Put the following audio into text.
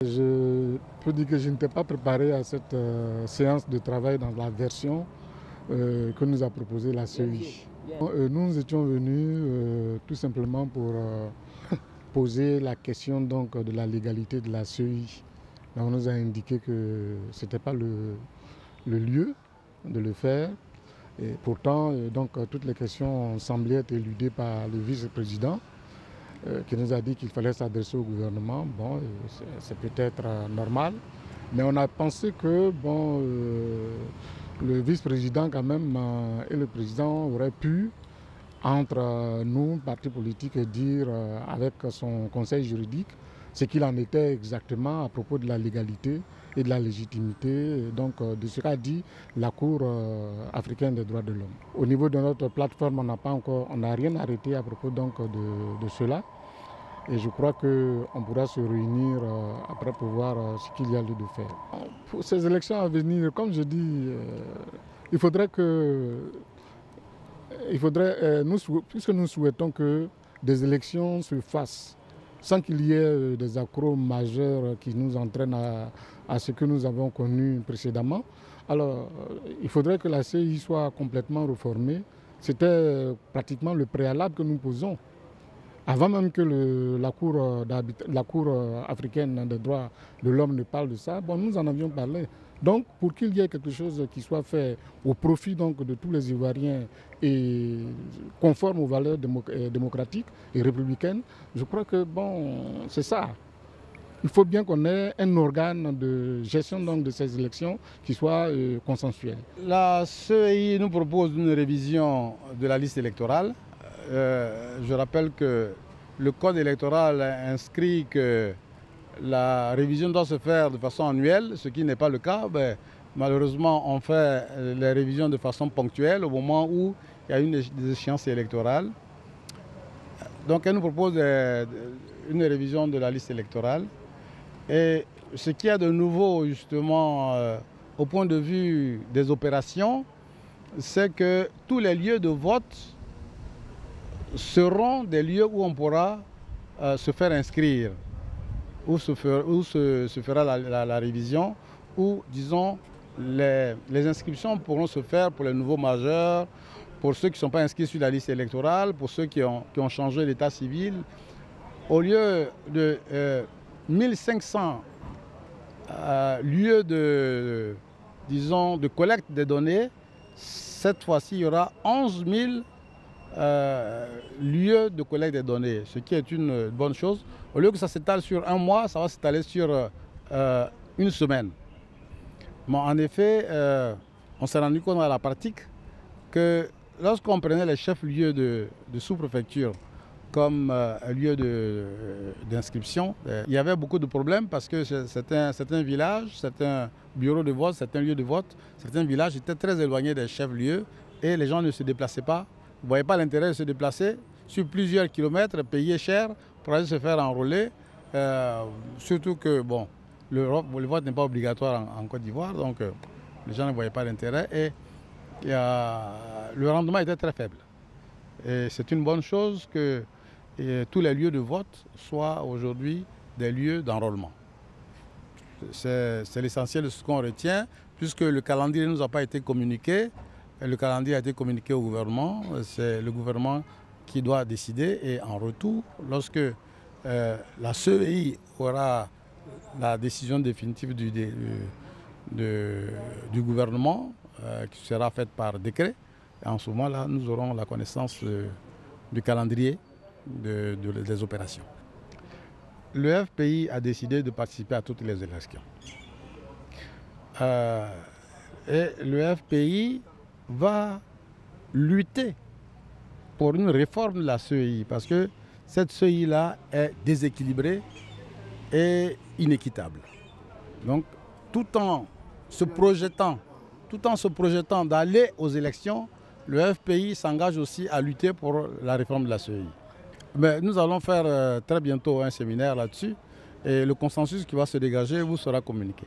Je peux dire que je n'étais pas préparé à cette séance de travail dans la version que nous a proposée la CEI. Nous étions venus tout simplement pour poser la question donc, de la légalité de la CEI. On nous a indiqué que ce n'était pas le lieu de le faire. Et pourtant, toutes les questions semblaient être éludées par le vice-président, qui nous a dit qu'il fallait s'adresser au gouvernement. Bon, c'est peut-être normal, mais on a pensé que le vice-président quand même et le président auraient pu, entre nous, partis politiques, dire avec son conseil juridique ce qu'il en était exactement à propos de la légalité et de la légitimité de ce qu'a dit la Cour africaine des droits de l'homme. Au niveau de notre plateforme, on n'a rien arrêté à propos de cela. Et je crois qu'on pourra se réunir après pour voir ce qu'il y a lieu de faire. Pour ces élections à venir, comme je dis, puisque nous souhaitons que des élections se fassent sans qu'il y ait des accros majeurs qui nous entraînent à ce que nous avons connu précédemment. Alors, il faudrait que la CEI soit complètement réformée. C'était pratiquement le préalable que nous posons. Avant même que la Cour africaine des droits de l'homme ne parle de ça, nous en avions parlé. Donc, pour qu'il y ait quelque chose qui soit fait au profit de tous les Ivoiriens et conforme aux valeurs démocratiques et républicaines, je crois que c'est ça. Il faut bien qu'on ait un organe de gestion de ces élections qui soit consensuel. La CEI nous propose une révision de la liste électorale. Je rappelle que le code électoral inscrit que la révision doit se faire de façon annuelle, ce qui n'est pas le cas. Malheureusement, on fait les révisions de façon ponctuelle au moment où il y a des échéances électorales. Donc elle nous propose une révision de la liste électorale. Et ce qu'il y a de nouveau justement au point de vue des opérations, c'est que tous les lieux de vote seront des lieux où on pourra se faire inscrire, où se fera la révision, où, disons, les inscriptions pourront se faire pour les nouveaux majeurs, pour ceux qui ne sont pas inscrits sur la liste électorale, pour ceux qui ont changé d'état civil. Au lieu de 1500 lieux de collecte des données, cette fois-ci, il y aura 11 000 lieux de collecte des données, ce qui est une bonne chose. Au lieu que ça s'étale sur un mois, ça va s'étaler sur une semaine. Mais en effet, on s'est rendu compte à la pratique que lorsqu'on prenait les chefs-lieux de sous-préfecture comme lieu d'inscription, il y avait beaucoup de problèmes parce que certains villages, certains bureaux de vote, certains lieux de vote, certains villages étaient très éloignés des chefs-lieux et les gens ne se déplaçaient pas. Vous ne voyez pas l'intérêt de se déplacer sur plusieurs kilomètres, payer cher pour aller se faire enrôler. Surtout que le vote n'est pas obligatoire en Côte d'Ivoire, donc les gens ne voyaient pas l'intérêt et le rendement était très faible. Et c'est une bonne chose que tous les lieux de vote soient aujourd'hui des lieux d'enrôlement. C'est l'essentiel de ce qu'on retient, puisque le calendrier ne nous a pas été communiqué. Le calendrier a été communiqué au gouvernement, c'est le gouvernement qui doit décider et en retour, lorsque la CEI aura la décision définitive du gouvernement qui sera faite par décret, et en ce moment-là, nous aurons la connaissance du calendrier des opérations. Le FPI a décidé de participer à toutes les élections. Et le FPI va lutter pour une réforme de la CEI parce que cette CEI-là est déséquilibrée et inéquitable. Donc, tout en se projetant d'aller aux élections, le FPI s'engage aussi à lutter pour la réforme de la CEI. Mais nous allons faire très bientôt un séminaire là-dessus et le consensus qui va se dégager vous sera communiqué.